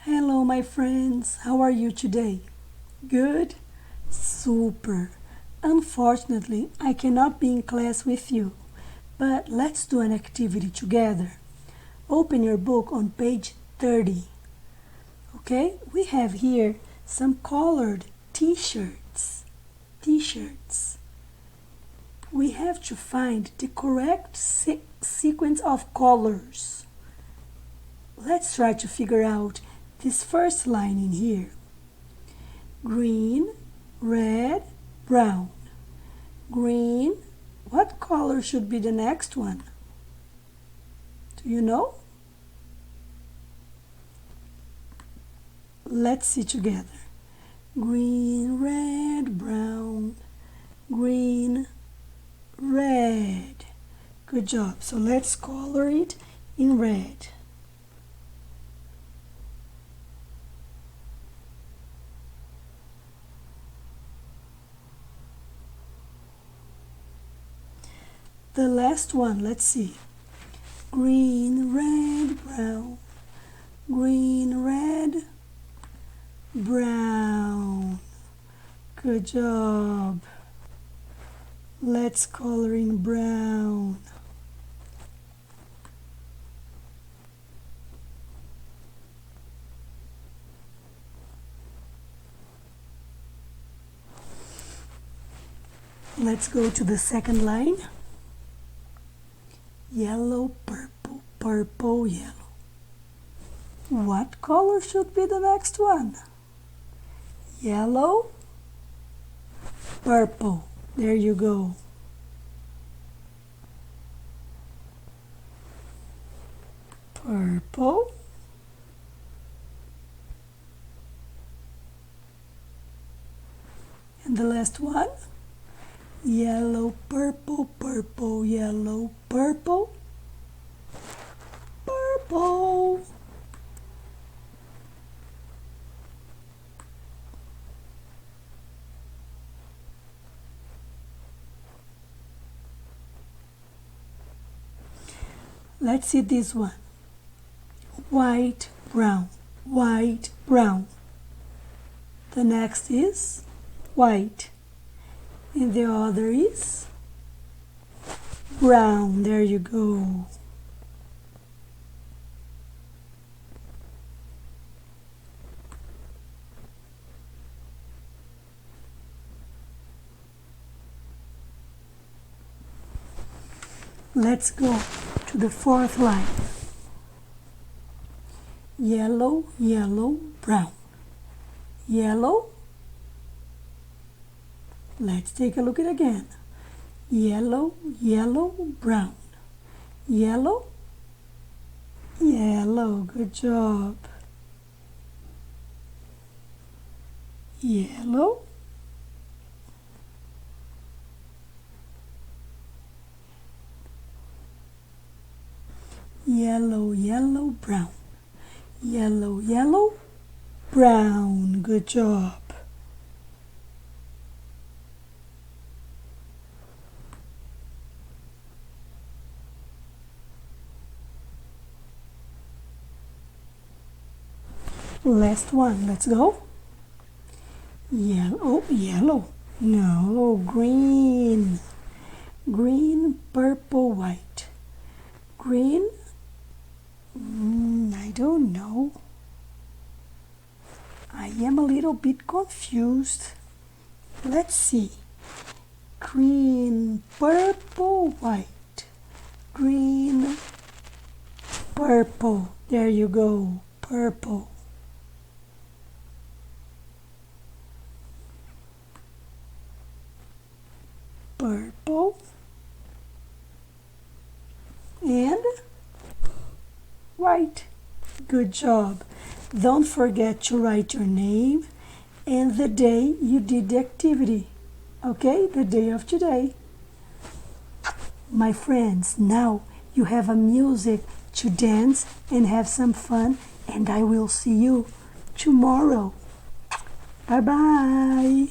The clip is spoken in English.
Hello, my friends. How are you today? Good? Super. Unfortunately, I cannot be in class with you, but let's do an activity together. Open your book on page 30. Okay? We have here some colored t-shirts. T-shirts. We have to find the correct sequence of colors. Let's try to figure out this first line in here. Green, red, brown. Green. What color should be the next one? Do you know? Let's see together. Green, red, brown. Green, red. Good job. So let's color it in red. The last one, let's see. Green, red, brown. Green, red, brown. Good job. Let's color in brown. Let's go to the second line. Yellow, purple, purple, yellow. What color should be the next one? Yellow, purple. There you go. Purple. And the last one. Yellow, purple, purple, yellow, purple, purple. Let's see this one. White, brown, white, brown. The next is white. And the other is brown. There you go. Let's go to the fourth line. Yellow, yellow, brown. Yellow. Let's take a look at it again. Yellow, yellow, brown. Yellow, yellow. Good job. Yellow. Yellow, yellow, brown. Yellow, yellow, brown. Good job. Last one, let's go. Yellow, yellow. No, green. Green, purple, white. Green, I don't know. I am a little bit confused. Let's see. Green, purple, white. Green, purple. There you go, purple. Purple and white. Good job. Don't forget to write your name and the day you did the activity. Okay, the day of today. My friends, now you have a music to dance and have some fun, and I will see you tomorrow. Bye-bye.